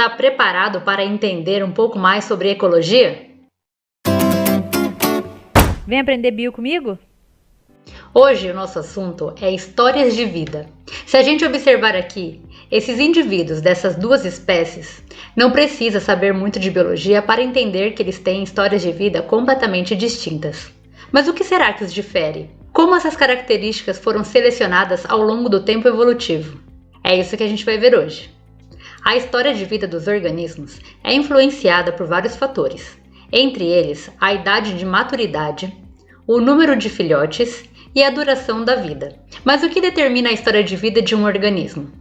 Está preparado para entender um pouco mais sobre ecologia? Vem aprender bio comigo? Hoje o nosso assunto é histórias de vida. Se a gente observar aqui, esses indivíduos dessas duas espécies, não precisa saber muito de biologia para entender que eles têm histórias de vida completamente distintas. Mas o que será que os difere? Como essas características foram selecionadas ao longo do tempo evolutivo? É isso que a gente vai ver hoje. A história de vida dos organismos é influenciada por vários fatores, entre eles a idade de maturidade, o número de filhotes e a duração da vida. Mas o que determina a história de vida de um organismo?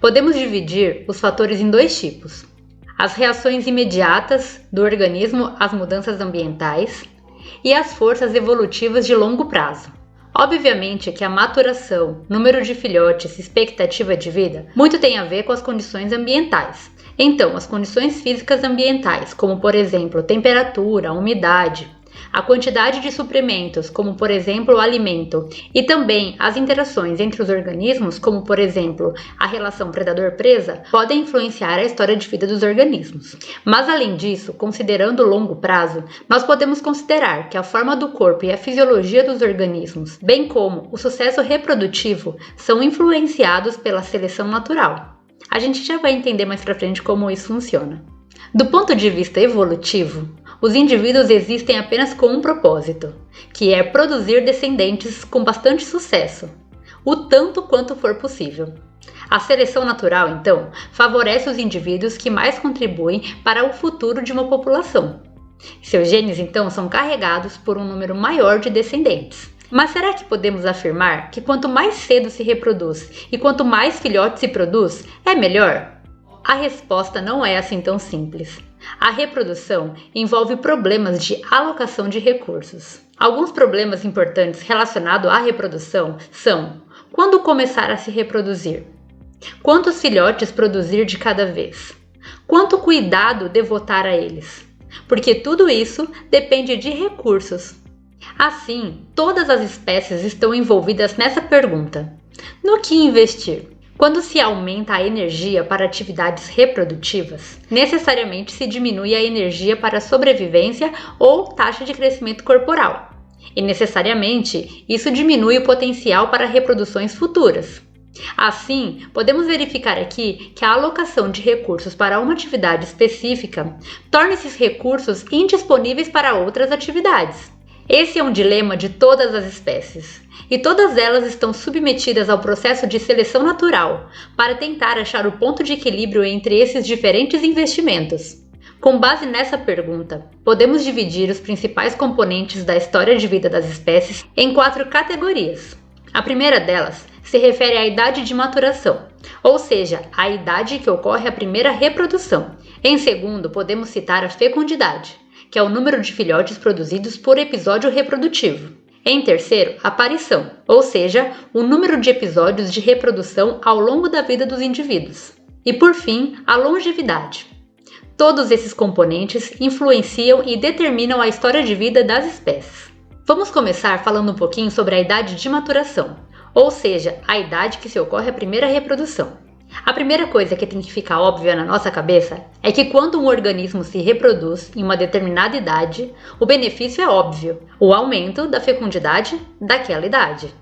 Podemos dividir os fatores em dois tipos: as reações imediatas do organismo às mudanças ambientais e as forças evolutivas de longo prazo. Obviamente que a maturação, número de filhotes e expectativa de vida muito tem a ver com as condições ambientais. Então, as condições físicas ambientais, como por exemplo temperatura, umidade, a quantidade de suprimentos, como por exemplo o alimento, e também as interações entre os organismos, como por exemplo a relação predador-presa, podem influenciar a história de vida dos organismos. Mas além disso, considerando o longo prazo, nós podemos considerar que a forma do corpo e a fisiologia dos organismos, bem como o sucesso reprodutivo, são influenciados pela seleção natural. A gente já vai entender mais pra frente como isso funciona. Do ponto de vista evolutivo, os indivíduos existem apenas com um propósito, que é produzir descendentes com bastante sucesso, o tanto quanto for possível. A seleção natural, então, favorece os indivíduos que mais contribuem para o futuro de uma população. Seus genes, então, são carregados por um número maior de descendentes. Mas será que podemos afirmar que quanto mais cedo se reproduz e quanto mais filhotes se produz, é melhor? A resposta não é assim tão simples. A reprodução envolve problemas de alocação de recursos. Alguns problemas importantes relacionados à reprodução são: quando começar a se reproduzir? Quantos filhotes produzir de cada vez? Quanto cuidado devotar a eles? Porque tudo isso depende de recursos. Assim, todas as espécies estão envolvidas nessa pergunta: no que investir? Quando se aumenta a energia para atividades reprodutivas, necessariamente se diminui a energia para a sobrevivência ou taxa de crescimento corporal. E necessariamente, isso diminui o potencial para reproduções futuras. Assim, podemos verificar aqui que a alocação de recursos para uma atividade específica torna esses recursos indisponíveis para outras atividades. Esse é um dilema de todas as espécies, e todas elas estão submetidas ao processo de seleção natural para tentar achar o ponto de equilíbrio entre esses diferentes investimentos. Com base nessa pergunta, podemos dividir os principais componentes da história de vida das espécies em 4 categorias. A primeira delas se refere à idade de maturação, ou seja, a idade que ocorre a primeira reprodução. Em segundo, podemos citar a fecundidade, que é o número de filhotes produzidos por episódio reprodutivo. Em terceiro, aparição, ou seja, o número de episódios de reprodução ao longo da vida dos indivíduos. E por fim, a longevidade. Todos esses componentes influenciam e determinam a história de vida das espécies. Vamos começar falando um pouquinho sobre a idade de maturação, ou seja, a idade que se ocorre a primeira reprodução. A primeira coisa que tem que ficar óbvia na nossa cabeça é que quando um organismo se reproduz em uma determinada idade, o benefício é óbvio: o aumento da fecundidade daquela idade.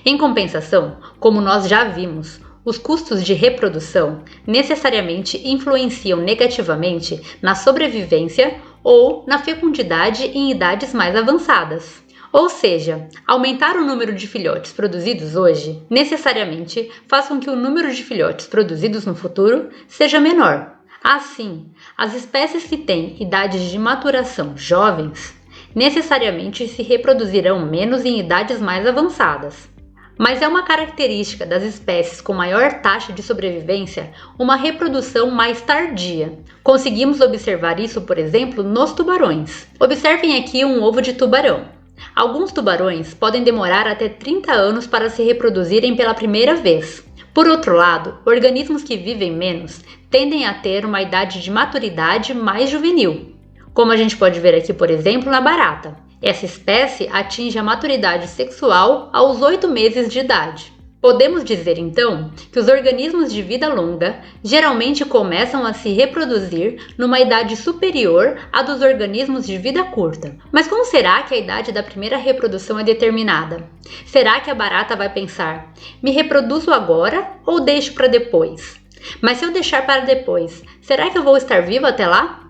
Em compensação, como nós já vimos, os custos de reprodução necessariamente influenciam negativamente na sobrevivência ou na fecundidade em idades mais avançadas. Ou seja, aumentar o número de filhotes produzidos hoje necessariamente faz com que o número de filhotes produzidos no futuro seja menor. Assim, as espécies que têm idades de maturação jovens necessariamente se reproduzirão menos em idades mais avançadas. Mas é uma característica das espécies com maior taxa de sobrevivência uma reprodução mais tardia. Conseguimos observar isso, por exemplo, nos tubarões. Observem aqui um ovo de tubarão. Alguns tubarões podem demorar até 30 anos para se reproduzirem pela primeira vez. Por outro lado, organismos que vivem menos tendem a ter uma idade de maturidade mais juvenil, como a gente pode ver aqui, por exemplo, na barata. Essa espécie atinge a maturidade sexual aos 8 meses de idade. Podemos dizer então que os organismos de vida longa geralmente começam a se reproduzir numa idade superior à dos organismos de vida curta. Mas como será que a idade da primeira reprodução é determinada? Será que a barata vai pensar: me reproduzo agora ou deixo para depois? Mas se eu deixar para depois, será que eu vou estar viva até lá?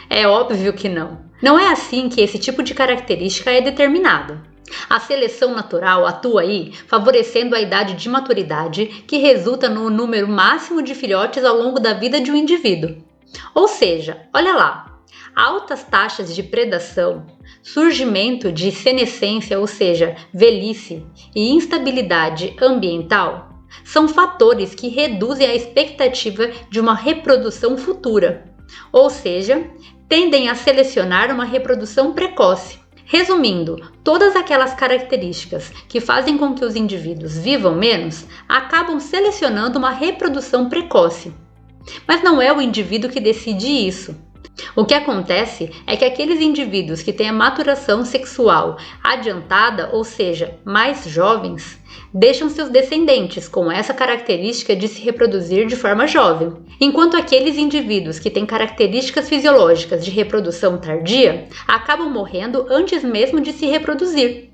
É óbvio que não. Não é assim que esse tipo de característica é determinado. A seleção natural atua aí, favorecendo a idade de maturidade, que resulta no número máximo de filhotes ao longo da vida de um indivíduo. Ou seja, olha lá, altas taxas de predação, surgimento de senescência, ou seja, velhice, e instabilidade ambiental são fatores que reduzem a expectativa de uma reprodução futura, ou seja, tendem a selecionar uma reprodução precoce. Resumindo, todas aquelas características que fazem com que os indivíduos vivam menos acabam selecionando uma reprodução precoce. Mas não é o indivíduo que decide isso. O que acontece é que aqueles indivíduos que têm a maturação sexual adiantada, ou seja, mais jovens, deixam seus descendentes com essa característica de se reproduzir de forma jovem, enquanto aqueles indivíduos que têm características fisiológicas de reprodução tardia acabam morrendo antes mesmo de se reproduzir.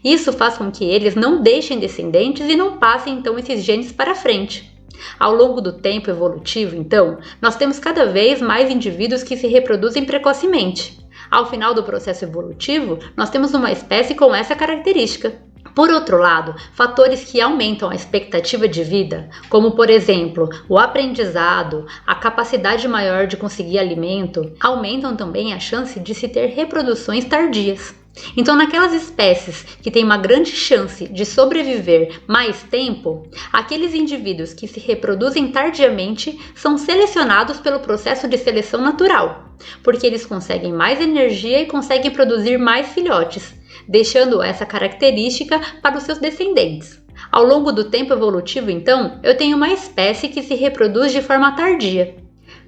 Isso faz com que eles não deixem descendentes e não passem então esses genes para frente. Ao longo do tempo evolutivo, então, nós temos cada vez mais indivíduos que se reproduzem precocemente. Ao final do processo evolutivo, nós temos uma espécie com essa característica. Por outro lado, fatores que aumentam a expectativa de vida, como por exemplo o aprendizado, a capacidade maior de conseguir alimento, aumentam também a chance de se ter reproduções tardias. Então, naquelas espécies que têm uma grande chance de sobreviver mais tempo, aqueles indivíduos que se reproduzem tardiamente são selecionados pelo processo de seleção natural, porque eles conseguem mais energia e conseguem produzir mais filhotes, deixando essa característica para os seus descendentes. Ao longo do tempo evolutivo, então, eu tenho uma espécie que se reproduz de forma tardia.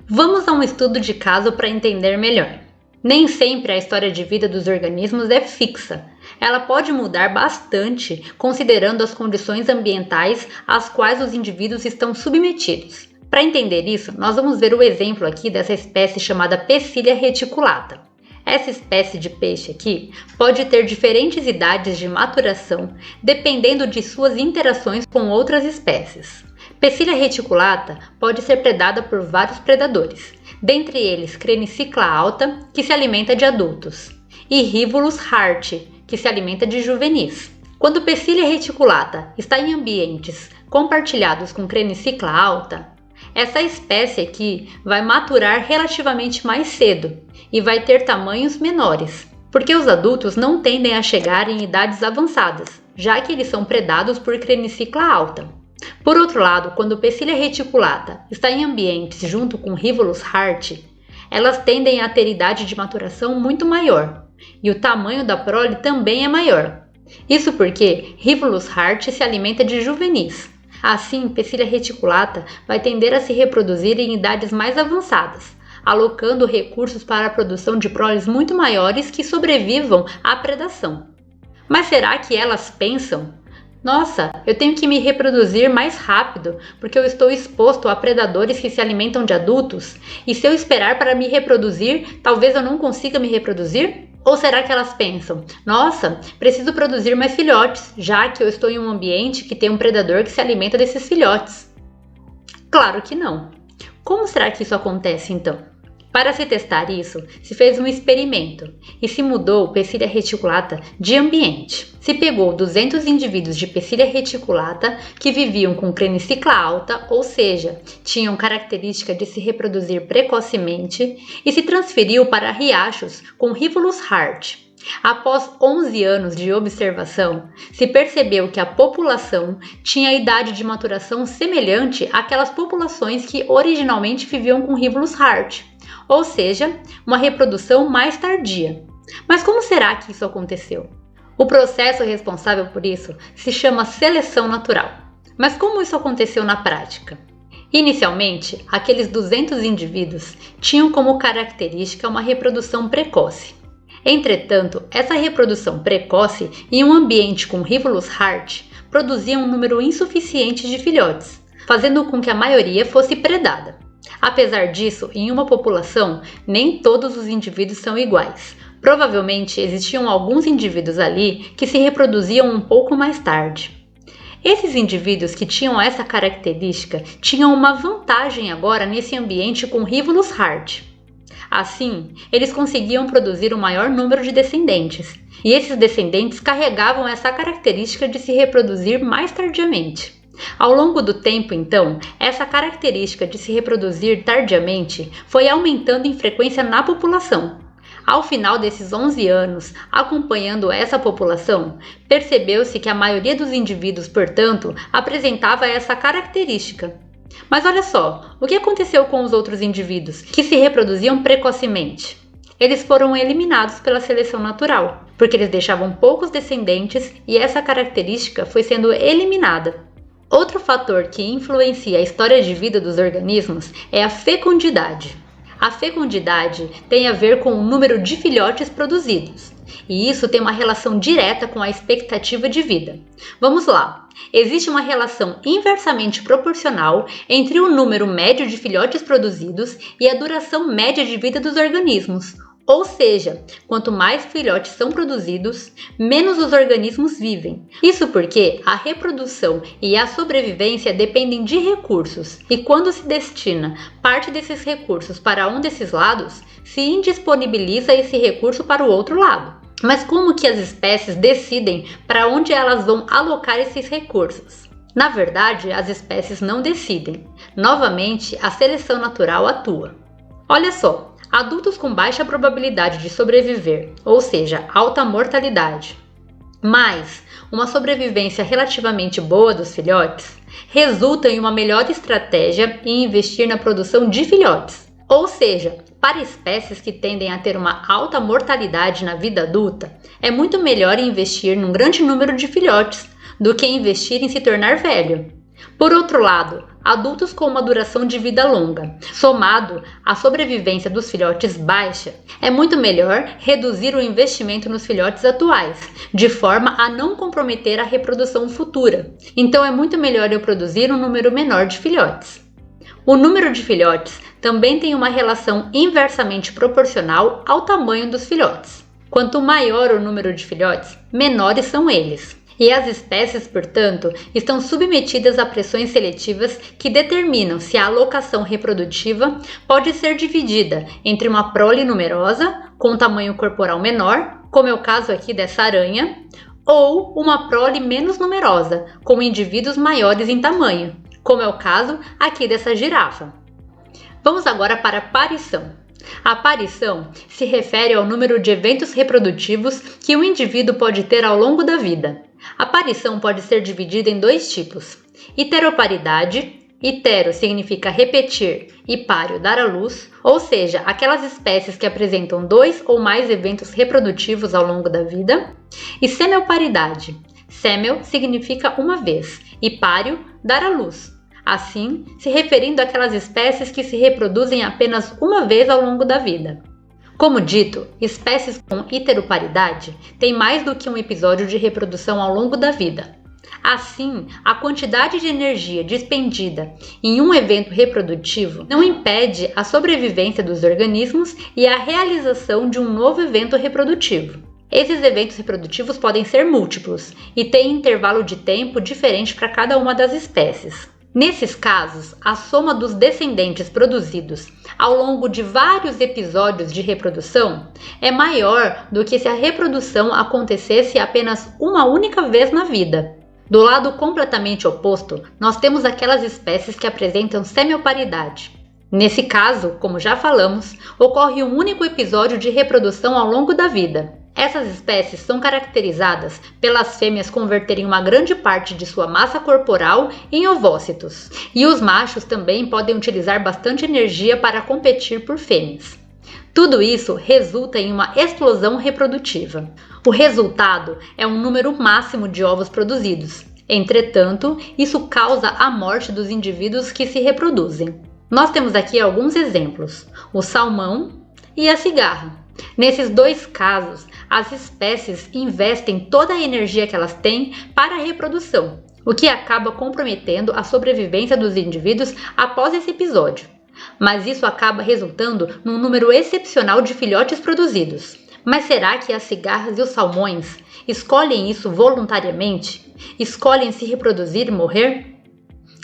Vamos a um estudo de caso para entender melhor. Nem sempre a história de vida dos organismos é fixa. Ela pode mudar bastante considerando as condições ambientais às quais os indivíduos estão submetidos. Para entender isso, nós vamos ver o exemplo aqui dessa espécie chamada Pecilia reticulata. Essa espécie de peixe aqui pode ter diferentes idades de maturação dependendo de suas interações com outras espécies. Pecilia reticulata pode ser predada por vários predadores, dentre eles Crenicicla alta, que se alimenta de adultos, e Rivulus hart, que se alimenta de juvenis. Quando Pecilia reticulata está em ambientes compartilhados com Crenicicla alta, essa espécie aqui vai maturar relativamente mais cedo e vai ter tamanhos menores, porque os adultos não tendem a chegar em idades avançadas, já que eles são predados por Crenicicla alta. Por outro lado, quando Pecilia reticulata está em ambientes junto com Rivulus hart, elas tendem a ter idade de maturação muito maior, e o tamanho da prole também é maior. Isso porque Rivulus hart se alimenta de juvenis. Assim, Pecilia reticulata vai tender a se reproduzir em idades mais avançadas, alocando recursos para a produção de proles muito maiores que sobrevivam à predação. Mas será que elas pensam: nossa, eu tenho que me reproduzir mais rápido porque eu estou exposto a predadores que se alimentam de adultos, e se eu esperar para me reproduzir, talvez eu não consiga me reproduzir? Ou será que elas pensam: nossa, preciso produzir mais filhotes, já que eu estou em um ambiente que tem um predador que se alimenta desses filhotes? Claro que não. Como será que isso acontece então? Para se testar isso, se fez um experimento e se mudou Pecilia reticulata de ambiente. Se pegou 200 indivíduos de Pecilia reticulata que viviam com Crenicicla alta, ou seja, tinham característica de se reproduzir precocemente, e se transferiu para riachos com Rivulus hart. Após 11 anos de observação, se percebeu que a população tinha idade de maturação semelhante àquelas populações que originalmente viviam com Rivulus hart, ou seja, uma reprodução mais tardia. Mas como será que isso aconteceu? O processo responsável por isso se chama seleção natural. Mas como isso aconteceu na prática? Inicialmente, aqueles 200 indivíduos tinham como característica uma reprodução precoce. Entretanto, essa reprodução precoce em um ambiente com Rivulus hart produziam um número insuficiente de filhotes, fazendo com que a maioria fosse predada. Apesar disso, em uma população, nem todos os indivíduos são iguais. Provavelmente existiam alguns indivíduos ali que se reproduziam um pouco mais tarde. Esses indivíduos que tinham essa característica tinham uma vantagem agora nesse ambiente com Rivulus hard. Assim, eles conseguiam produzir um maior número de descendentes, e esses descendentes carregavam essa característica de se reproduzir mais tardiamente. Ao longo do tempo, então, essa característica de se reproduzir tardiamente foi aumentando em frequência na população. Ao final desses 11 anos, acompanhando essa população, percebeu-se que a maioria dos indivíduos, portanto, apresentava essa característica. Mas olha só, o que aconteceu com os outros indivíduos que se reproduziam precocemente? Eles foram eliminados pela seleção natural, porque eles deixavam poucos descendentes e essa característica foi sendo eliminada. Outro fator que influencia a história de vida dos organismos é a fecundidade. A fecundidade tem a ver com o número de filhotes produzidos, e isso tem uma relação direta com a expectativa de vida. Vamos lá! Existe uma relação inversamente proporcional entre o número médio de filhotes produzidos e a duração média de vida dos organismos. Ou seja, quanto mais filhotes são produzidos, menos os organismos vivem. Isso porque a reprodução e a sobrevivência dependem de recursos, e quando se destina parte desses recursos para um desses lados, se indisponibiliza esse recurso para o outro lado. Mas como que as espécies decidem para onde elas vão alocar esses recursos? Na verdade, as espécies não decidem. Novamente, a seleção natural atua. Olha só! Adultos com baixa probabilidade de sobreviver, ou seja, alta mortalidade, mais uma sobrevivência relativamente boa dos filhotes, resulta em uma melhor estratégia em investir na produção de filhotes. Ou seja, para espécies que tendem a ter uma alta mortalidade na vida adulta, é muito melhor investir num grande número de filhotes do que investir em se tornar velho. Por outro lado, adultos com uma duração de vida longa, somado à sobrevivência dos filhotes baixa, é muito melhor reduzir o investimento nos filhotes atuais, de forma a não comprometer a reprodução futura. Então é muito melhor eu produzir um número menor de filhotes. O número de filhotes também tem uma relação inversamente proporcional ao tamanho dos filhotes. Quanto maior o número de filhotes, menores são eles. E as espécies, portanto, estão submetidas a pressões seletivas que determinam se a alocação reprodutiva pode ser dividida entre uma prole numerosa, com tamanho corporal menor, como é o caso aqui dessa aranha, ou uma prole menos numerosa, com indivíduos maiores em tamanho, como é o caso aqui dessa girafa. Vamos agora para a parição. A aparição se refere ao número de eventos reprodutivos que um indivíduo pode ter ao longo da vida. A aparição pode ser dividida em dois tipos: heteroparidade. Hetero significa repetir e pário dar à luz, ou seja, aquelas espécies que apresentam dois ou mais eventos reprodutivos ao longo da vida. E semelparidade. Semel significa uma vez e pário dar à luz. Assim, se referindo àquelas espécies que se reproduzem apenas uma vez ao longo da vida. Como dito, espécies com heteroparidade têm mais do que um episódio de reprodução ao longo da vida. Assim, a quantidade de energia despendida em um evento reprodutivo não impede a sobrevivência dos organismos e a realização de um novo evento reprodutivo. Esses eventos reprodutivos podem ser múltiplos e têm intervalo de tempo diferente para cada uma das espécies. Nesses casos, a soma dos descendentes produzidos ao longo de vários episódios de reprodução é maior do que se a reprodução acontecesse apenas uma única vez na vida. Do lado completamente oposto, nós temos aquelas espécies que apresentam semelparidade. Nesse caso, como já falamos, ocorre um único episódio de reprodução ao longo da vida. Essas espécies são caracterizadas pelas fêmeas converterem uma grande parte de sua massa corporal em ovócitos, e os machos também podem utilizar bastante energia para competir por fêmeas. Tudo isso resulta em uma explosão reprodutiva. O resultado é um número máximo de ovos produzidos. Entretanto, isso causa a morte dos indivíduos que se reproduzem. Nós temos aqui alguns exemplos: o salmão e a cigarra. Nesses dois casos, as espécies investem toda a energia que elas têm para a reprodução, o que acaba comprometendo a sobrevivência dos indivíduos após esse episódio. Mas isso acaba resultando num número excepcional de filhotes produzidos. Mas será que as cigarras e os salmões escolhem isso voluntariamente? Escolhem se reproduzir e morrer?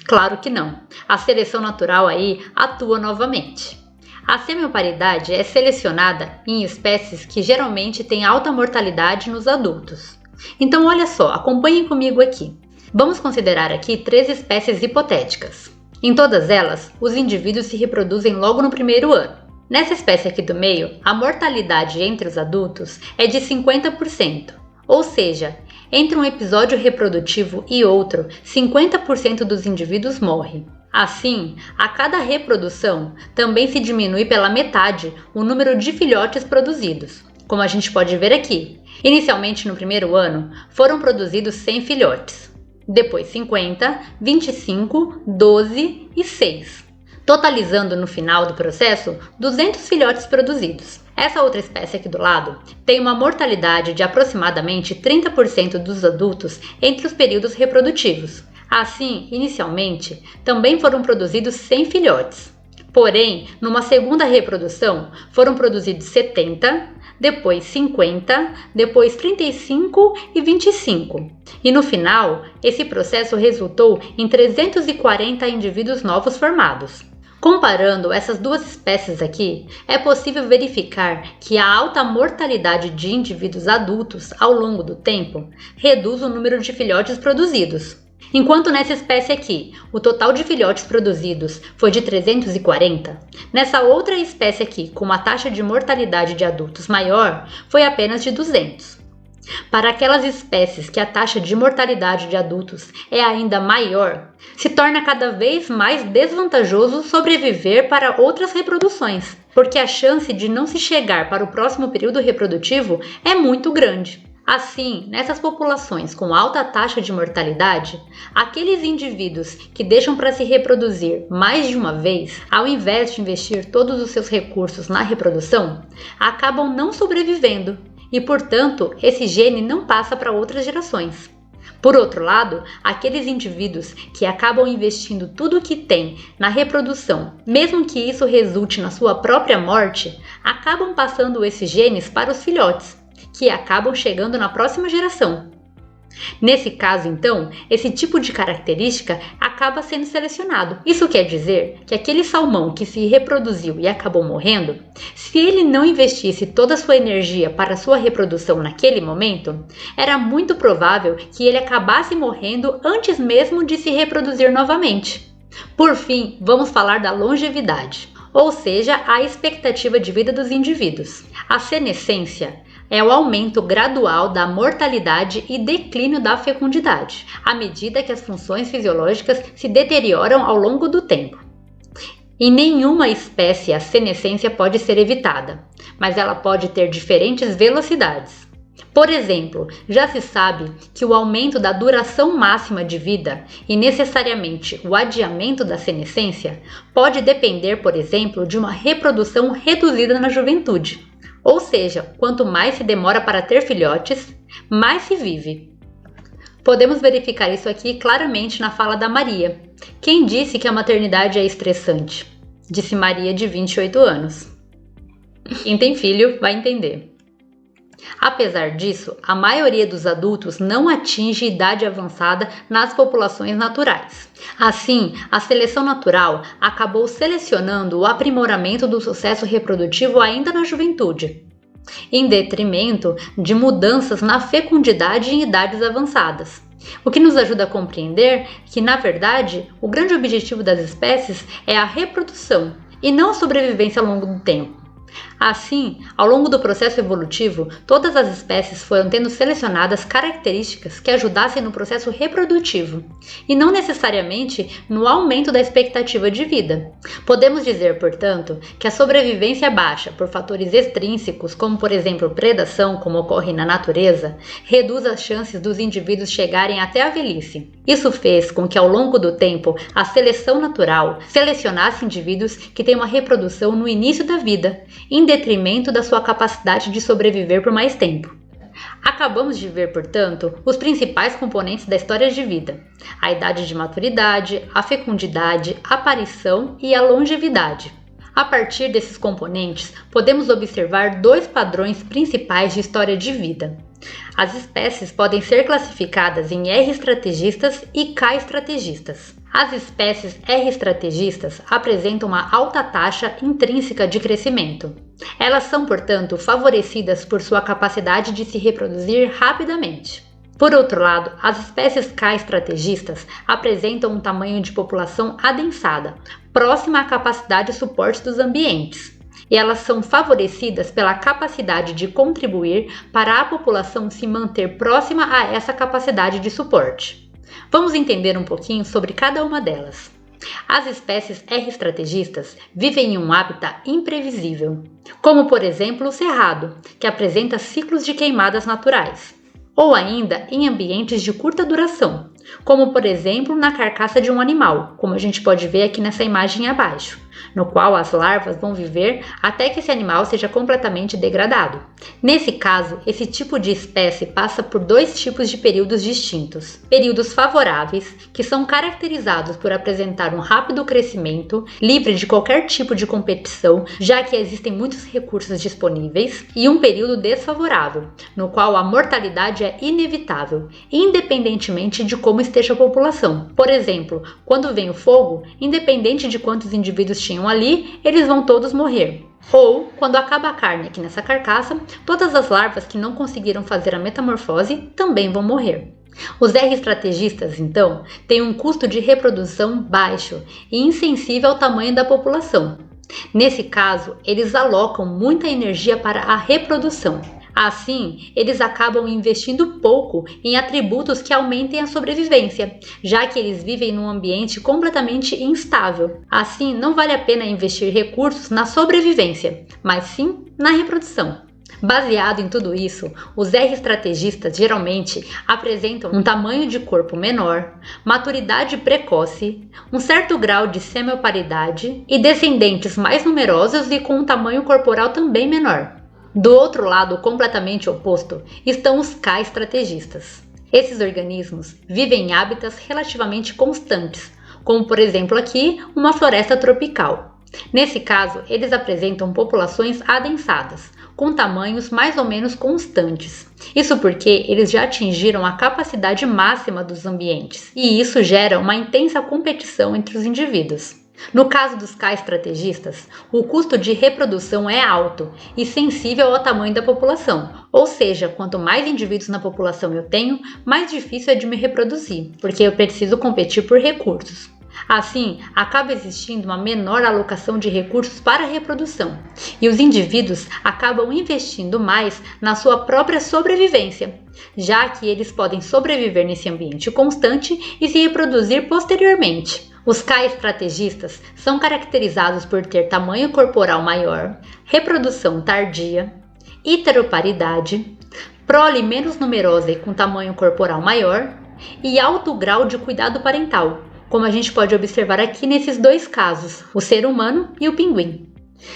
Claro que não. A seleção natural aí atua novamente. A semioparidade é selecionada em espécies que geralmente têm alta mortalidade nos adultos. Então olha só, acompanhem comigo aqui. Vamos considerar aqui 3 espécies hipotéticas. Em todas elas, os indivíduos se reproduzem logo no primeiro ano. Nessa espécie aqui do meio, a mortalidade entre os adultos é de 50%, ou seja, entre um episódio reprodutivo e outro, 50% dos indivíduos morrem. Assim, a cada reprodução também se diminui pela metade o número de filhotes produzidos, como a gente pode ver aqui. Inicialmente no primeiro ano, foram produzidos 100 filhotes, depois 50, 25, 12 e 6. Totalizando no final do processo 200 filhotes produzidos. Essa outra espécie aqui do lado tem uma mortalidade de aproximadamente 30% dos adultos entre os períodos reprodutivos. Assim, inicialmente, também foram produzidos 100 filhotes. Porém, numa segunda reprodução, foram produzidos 70, depois 50, depois 35 e 25. E no final, esse processo resultou em 340 indivíduos novos formados. Comparando essas duas espécies aqui, é possível verificar que a alta mortalidade de indivíduos adultos ao longo do tempo reduz o número de filhotes produzidos. Enquanto nessa espécie aqui, o total de filhotes produzidos foi de 340, nessa outra espécie aqui, com uma taxa de mortalidade de adultos maior, foi apenas de 200. Para aquelas espécies que a taxa de mortalidade de adultos é ainda maior, se torna cada vez mais desvantajoso sobreviver para outras reproduções, porque a chance de não se chegar para o próximo período reprodutivo é muito grande. Assim, nessas populações com alta taxa de mortalidade, aqueles indivíduos que deixam para se reproduzir mais de uma vez, ao invés de investir todos os seus recursos na reprodução, acabam não sobrevivendo. E, portanto, esse gene não passa para outras gerações. Por outro lado, aqueles indivíduos que acabam investindo tudo o que têm na reprodução, mesmo que isso resulte na sua própria morte, acabam passando esses genes para os filhotes, que acabam chegando na próxima geração. Nesse caso, então, esse tipo de característica acaba sendo selecionado. Isso quer dizer que aquele salmão que se reproduziu e acabou morrendo, se ele não investisse toda a sua energia para a sua reprodução naquele momento, era muito provável que ele acabasse morrendo antes mesmo de se reproduzir novamente. Por fim, vamos falar da longevidade, ou seja, a expectativa de vida dos indivíduos. A senescência é o aumento gradual da mortalidade e declínio da fecundidade, à medida que as funções fisiológicas se deterioram ao longo do tempo. Em nenhuma espécie a senescência pode ser evitada, mas ela pode ter diferentes velocidades. Por exemplo, já se sabe que o aumento da duração máxima de vida e necessariamente o adiamento da senescência pode depender, por exemplo, de uma reprodução reduzida na juventude. Ou seja, quanto mais se demora para ter filhotes, mais se vive. Podemos verificar isso aqui claramente na fala da Maria. Quem disse que a maternidade é estressante? Disse Maria, de 28 anos. Quem tem filho vai entender. Apesar disso, a maioria dos adultos não atinge idade avançada nas populações naturais. Assim, a seleção natural acabou selecionando o aprimoramento do sucesso reprodutivo ainda na juventude, em detrimento de mudanças na fecundidade em idades avançadas. O que nos ajuda a compreender que, na verdade, o grande objetivo das espécies é a reprodução e não a sobrevivência ao longo do tempo. Assim, ao longo do processo evolutivo, todas as espécies foram tendo selecionadas características que ajudassem no processo reprodutivo, e não necessariamente no aumento da expectativa de vida. Podemos dizer, portanto, que a sobrevivência baixa por fatores extrínsecos, como por exemplo predação, como ocorre na natureza, reduz as chances dos indivíduos chegarem até a velhice. Isso fez com que ao longo do tempo a seleção natural selecionasse indivíduos que têm uma reprodução no início da vida, em detrimento da sua capacidade de sobreviver por mais tempo. Acabamos de ver, portanto, os principais componentes da história de vida: a idade de maturidade, a fecundidade, a aparição e a longevidade. A partir desses componentes, podemos observar dois padrões principais de história de vida. As espécies podem ser classificadas em R estrategistas e K estrategistas. As espécies R estrategistas apresentam uma alta taxa intrínseca de crescimento. Elas são, portanto, favorecidas por sua capacidade de se reproduzir rapidamente. Por outro lado, as espécies K estrategistas apresentam um tamanho de população adensada, próxima à capacidade de suporte dos ambientes. E elas são favorecidas pela capacidade de contribuir para a população se manter próxima a essa capacidade de suporte. Vamos entender um pouquinho sobre cada uma delas. As espécies R estrategistas vivem em um hábitat imprevisível, como por exemplo o cerrado, que apresenta ciclos de queimadas naturais, ou ainda em ambientes de curta duração, como por exemplo na carcaça de um animal, como a gente pode ver aqui nessa imagem abaixo, no qual as larvas vão viver até que esse animal seja completamente degradado. Nesse caso, esse tipo de espécie passa por dois tipos de períodos distintos. Períodos favoráveis, que são caracterizados por apresentar um rápido crescimento, livre de qualquer tipo de competição, já que existem muitos recursos disponíveis, e um período desfavorável, no qual a mortalidade é inevitável, independentemente de como esteja a população. Por exemplo, quando vem o fogo, independente de quantos indivíduos tinham ali, eles vão todos morrer. Ou, quando acaba a carne aqui nessa carcaça, todas as larvas que não conseguiram fazer a metamorfose também vão morrer. Os R estrategistas, então, têm um custo de reprodução baixo e insensível ao tamanho da população. Nesse caso, eles alocam muita energia para a reprodução. Assim, eles acabam investindo pouco em atributos que aumentem a sobrevivência, já que eles vivem num ambiente completamente instável. Assim, não vale a pena investir recursos na sobrevivência, mas sim na reprodução. Baseado em tudo isso, os R estrategistas geralmente apresentam um tamanho de corpo menor, maturidade precoce, um certo grau de semioparidade e descendentes mais numerosos e com um tamanho corporal também menor. Do outro lado, completamente oposto, estão os K estrategistas. Esses organismos vivem em hábitats relativamente constantes, como por exemplo aqui, uma floresta tropical. Nesse caso, eles apresentam populações adensadas, com tamanhos mais ou menos constantes. Isso porque eles já atingiram a capacidade máxima dos ambientes, e isso gera uma intensa competição entre os indivíduos. No caso dos K estrategistas, o custo de reprodução é alto e sensível ao tamanho da população, ou seja, quanto mais indivíduos na população eu tenho, mais difícil é de me reproduzir, porque eu preciso competir por recursos. Assim, acaba existindo uma menor alocação de recursos para a reprodução, e os indivíduos acabam investindo mais na sua própria sobrevivência, já que eles podem sobreviver nesse ambiente constante e se reproduzir posteriormente. Os K estrategistas são caracterizados por ter tamanho corporal maior, reprodução tardia, heteroparidade, prole menos numerosa e com tamanho corporal maior e alto grau de cuidado parental, como a gente pode observar aqui nesses dois casos, o ser humano e o pinguim.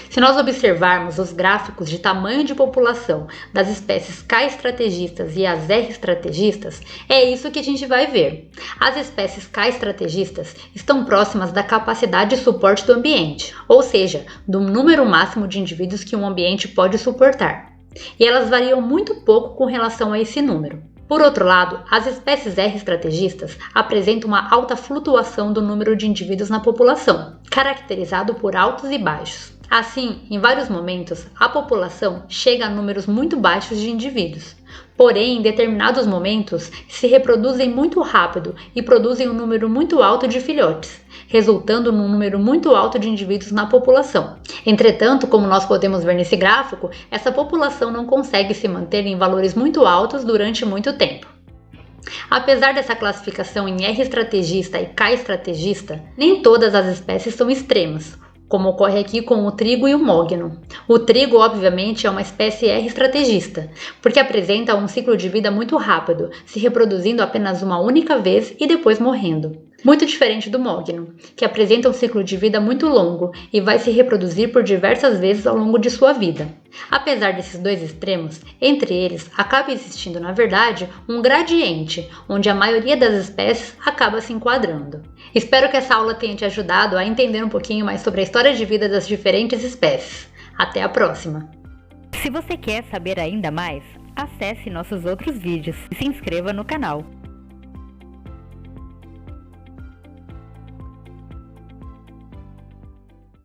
Se nós observarmos os gráficos de tamanho de população das espécies K estrategistas e as R estrategistas, é isso que a gente vai ver. As espécies K estrategistas estão próximas da capacidade de suporte do ambiente, ou seja, do número máximo de indivíduos que um ambiente pode suportar. E elas variam muito pouco com relação a esse número. Por outro lado, as espécies R estrategistas apresentam uma alta flutuação do número de indivíduos na população, caracterizado por altos e baixos. Assim, em vários momentos, a população chega a números muito baixos de indivíduos. Porém, em determinados momentos, se reproduzem muito rápido e produzem um número muito alto de filhotes, resultando num número muito alto de indivíduos na população. Entretanto, como nós podemos ver nesse gráfico, essa população não consegue se manter em valores muito altos durante muito tempo. Apesar dessa classificação em R estrategista e K estrategista, nem todas as espécies são extremas, como ocorre aqui com o trigo e o mogno. O trigo, obviamente, é uma espécie R estrategista, porque apresenta um ciclo de vida muito rápido, se reproduzindo apenas uma única vez e depois morrendo. Muito diferente do mogno, que apresenta um ciclo de vida muito longo e vai se reproduzir por diversas vezes ao longo de sua vida. Apesar desses dois extremos, entre eles acaba existindo, na verdade, um gradiente, onde a maioria das espécies acaba se enquadrando. Espero que essa aula tenha te ajudado a entender um pouquinho mais sobre a história de vida das diferentes espécies. Até a próxima! Se você quer saber ainda mais, acesse nossos outros vídeos e se inscreva no canal.